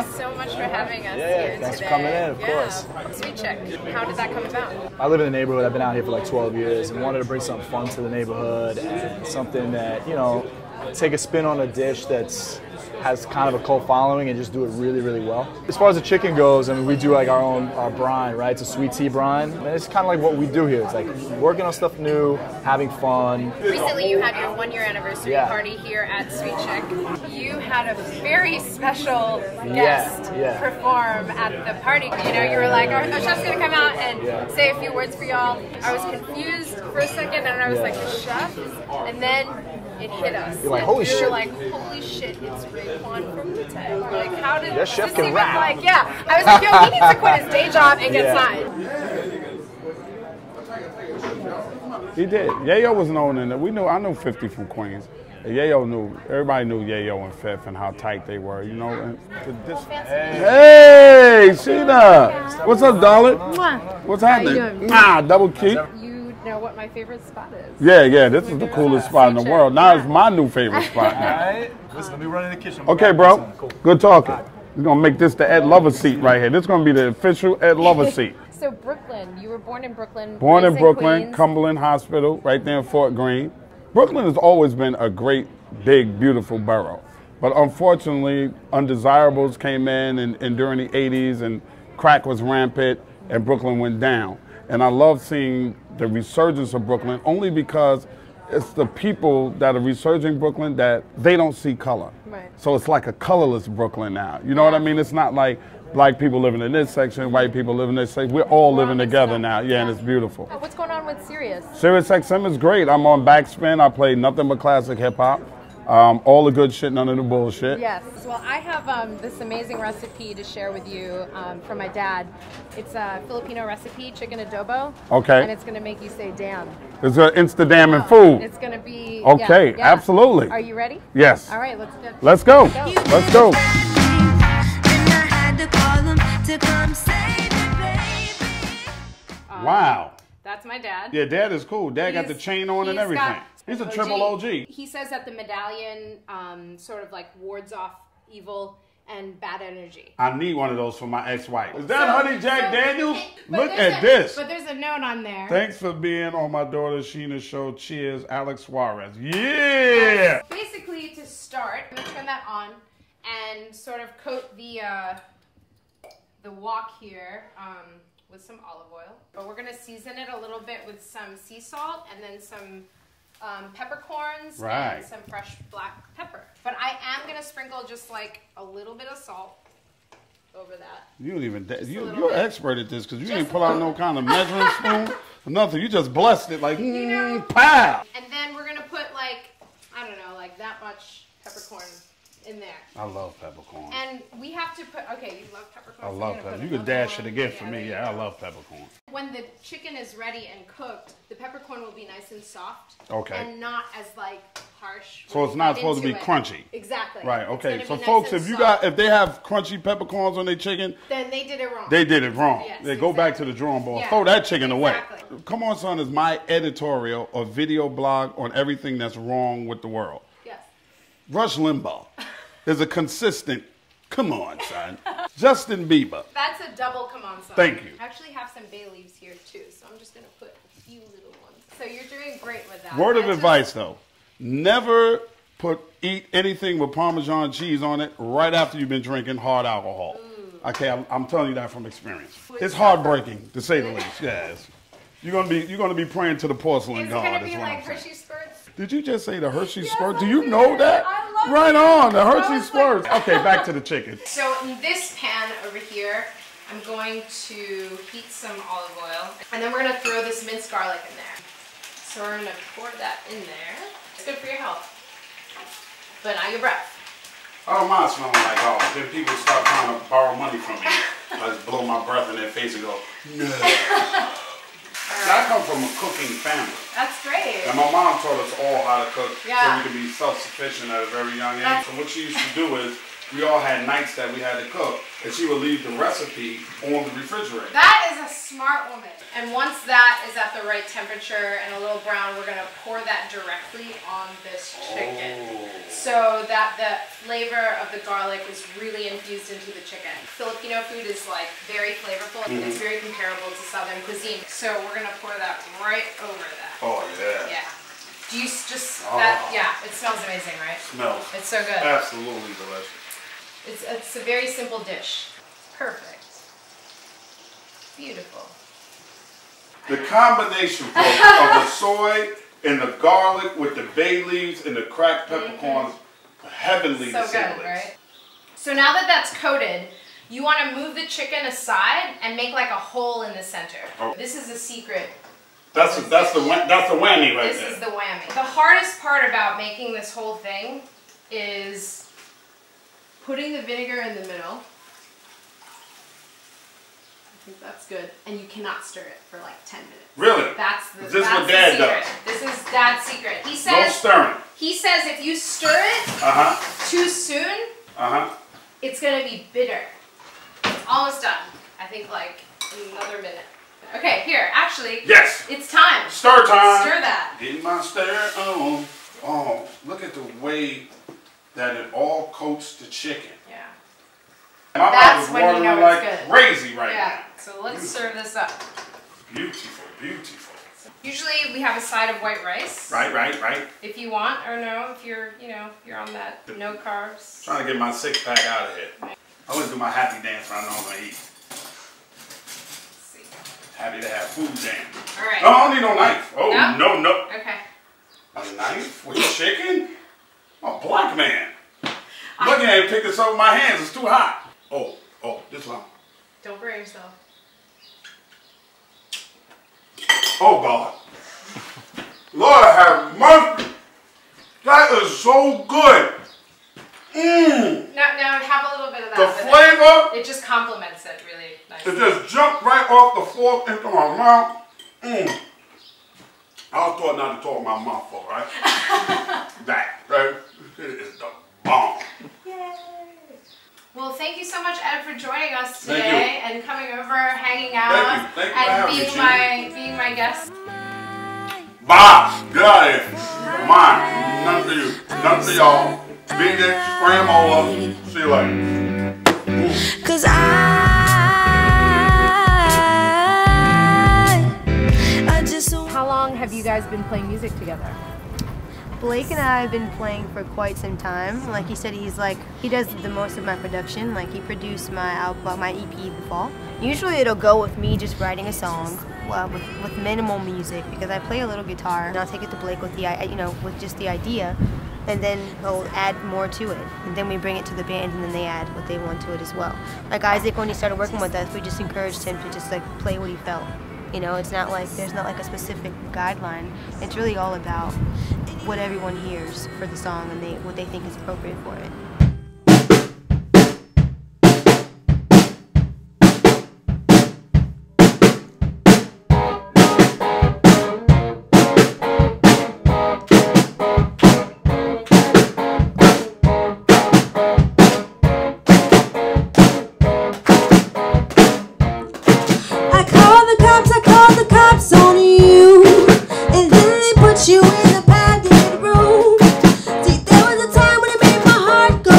you so much for having us Yeah, here thanks today. for coming in, of course. Sweet Chick, how did that come about? I live in the neighborhood. I've been out here for like 12 years and wanted to bring something fun to the neighborhood and something that, you know, take a spin on a dish has kind of a cult following and just do it really, really well. As far as the chicken goes, I mean, we do like our brine, right? It's a sweet tea brine. And it's kind of like what we do here. It's like working on stuff new, having fun. Recently you had your 1-year anniversary party here at Sweet Chick. You had a very special guest perform at the party. You know, you were like, our chef's gonna come out and say a few words for y'all. I was confused for a second and I was like, the chef? And then it hit us. You're like, holy shit. We were like, holy shit, it's Raekwon from Wu-Tang. Like, how did that chef can rap? Like, yeah. I was like, yo, he needs to quit his day job and get signed. He did. Yayo was known in it. I knew 50 from Queens. Everybody knew Yayo and Fifth and how tight they were, you know. And hey, Sheena! What's up, darling? What's happening? Double key. Know what my favorite spot is. Yeah, this is the coolest spot in the world. Now it's my new favorite spot. Alright, listen, let me run in the kitchen. Okay, bro. Good talking. We're going to make this the Ed Lover seat right here. This is going to be the official Ed Lover seat. So Brooklyn, you were born in Brooklyn. Born in Brooklyn, Cumberland Hospital, right there in Fort Greene. Brooklyn has always been a great, big, beautiful borough. But unfortunately, undesirables came in and during the 80s and crack was rampant and Brooklyn went down. And I love seeing the resurgence of Brooklyn only because it's the people that are resurging Brooklyn that they don't see color. Right. So it's like a colorless Brooklyn now. You know what I mean? It's not like black people living in this section, white people living in this section. We're all living together now. Yeah, and it's beautiful. What's going on with Sirius? Sirius XM is great. I'm on Backspin. I play nothing but classic hip hop. All the good shit, none of the bullshit. Yes. Well, I have this amazing recipe to share with you from my dad. It's a Filipino recipe, chicken adobo. Okay. And it's going to make you say damn. It's an insta-damming food. It's going to be... Okay, absolutely. Are you ready? Yes. All right, let's go. Let's go. Let's go. Wow. That's my dad. Yeah, Dad is cool. Dad got the chain on and everything. He's a triple OG. He says that the medallion sort of like wards off evil and bad energy. I need one of those for my ex-wife. Is that Honey Jack Daniels? Look at this. But there's a note on there. Thanks for being on my daughter Sheena's show. Cheers, Alex Suarez. Yeah! Basically, to start, I'm going to turn that on and sort of coat the wok here with some olive oil. But we're going to season it a little bit with some sea salt and then some peppercorns and some fresh black pepper. But I am going to sprinkle just like a little bit of salt over that. You don't even, you're an expert at this because you didn't pull out no kind of measuring spoon or nothing. You just blessed it like, pow! And then we're going to put like, I don't know, like that much peppercorn in there. I love peppercorn. And we have to put, okay, you love peppercorn. I love peppercorn. You could dash it again for me. Yeah, I love peppercorn. When the chicken is ready and cooked, the peppercorn will be nice and soft. Okay. And not as like harsh. So it's not supposed to be crunchy. Exactly. Right, okay. So folks, if they have crunchy peppercorns on their chicken, then they did it wrong. They did it wrong. Yes, they go back to the drawing board. Yeah. Throw that chicken away. Exactly. Come On Son is my editorial or video blog on everything that's wrong with the world. Yes. Rush Limbaugh is a consistent, come on, son. Justin Bieber. That's a double come on, son. Thank you. I actually have some bay leaves here too, so I'm just going to put a few little ones. So you're doing great with that. Word of advice though, never eat anything with Parmesan cheese on it right after you've been drinking hard alcohol. Ooh. Okay, I'm telling you that from experience. It's heartbreaking to say the least. Yes. You're gonna be praying to the porcelain god. Is it gonna be like Hershey squirts? Did you just say the Hershey squirt? Do you know that? I love right on, the Hershey squirts. Okay, back to the chicken. So in this pan over here, I'm going to heat some olive oil, and then we're gonna throw this minced garlic in there. So we're gonna pour that in there. It's good for your health. But now your breath. I don't mind smelling like then people start trying to borrow money from me. I just blow my breath in their face and go, no. I come from a cooking family. That's great. And my mom taught us all how to cook so Yeah. we can be self-sufficient at a very young age. So what she used to do is we all had nights that we had to cook, and she would leave the recipe on the refrigerator. That is a smart woman. And once that is at the right temperature and a little brown, we're gonna pour that directly on this chicken. So that the flavor of the garlic is really infused into the chicken. Filipino food is like very flavorful. It's very comparable to Southern cuisine. So we're gonna pour that right over that. Oh yeah. Yeah. Do you just, that, yeah, it smells amazing, right? Smells. It's so good. Absolutely delicious. It's a very simple dish. Perfect. Beautiful. The combination of the soy and the garlic with the bay leaves and the cracked peppercorns, heavenly so good, right? So now that that's coated, you want to move the chicken aside and make like a hole in the center. Oh. This is a secret. That's the whammy right there. This is the whammy. The hardest part about making this whole thing is putting the vinegar in the middle. I think that's good. And you cannot stir it for like 10 minutes. Really? That's the, is this that's what Dad the secret. does? This is Dad's secret. He says, no stirring. He says if you stir it too soon, it's going to be bitter. It's almost done. I think like another minute. Okay, here, actually. Yes. It's time. Stir time. Stir that. Getting my stir on. Oh, look at the way that it all coats the chicken. Yeah. My That's mouth is when you know watering it's like good. crazy right now. Yeah. So let's serve this up. Beautiful, beautiful. Usually we have a side of white rice. Right. If you want, or no, if you're, you're on that no carbs. Trying to get my 6-pack out of here. I went to do my happy dance when I know I'm gonna eat. Happy to have food dance. All right. No, I don't need no knife. Oh, no. Okay. A knife with chicken? I'm a black man. Looking at it, pick this up with my hands. It's too hot. Oh, this one. Don't burn yourself. Oh, God. Lord have mercy. That is so good. Now have a little bit of that. The flavor. It just complements it really nicely. It just jumped right off the fork into my mouth. I was taught not to talk my mouth for, right? That, right? It is the bomb. Yay. Well, thank you so much, Ed, for joining us today and coming over, hanging out, Thank you and being my guest. Bye. Get out of here. Mine. None for you. None for y'all. Beat it, scram over. See you later. 'Cause How long have you guys been playing music together? Blake and I have been playing for quite some time. Like he said, he does the most of my production. Like he produced my album, my EP in the fall. Usually it'll go with me just writing a song with minimal music because I play a little guitar and I'll take it to Blake with with just the idea, and then he'll add more to it. And then we bring it to the band and then they add what they want to it as well. Like Isaac, when he started working with us, we just encouraged him to just like play what he felt. It's not like there's not like a specific guideline. It's really all about what everyone hears for the song and what they think is appropriate for it. You in a padded room. See, there was a time when it made my heart go.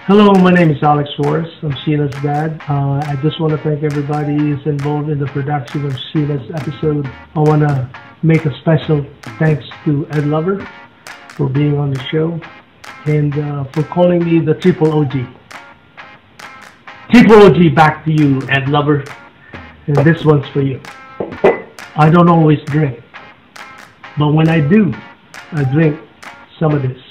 Hello, my name is Alex Suarez. I'm Sheena's dad. I just want to thank everybody who's involved in the production of Sheena's episode. I want to make a special thanks to Ed Lover for being on the show and for calling me the Triple OG. Triple OG, back to you, Ed Lover. And this one's for you. I don't always drink, but when I do, I drink some of this.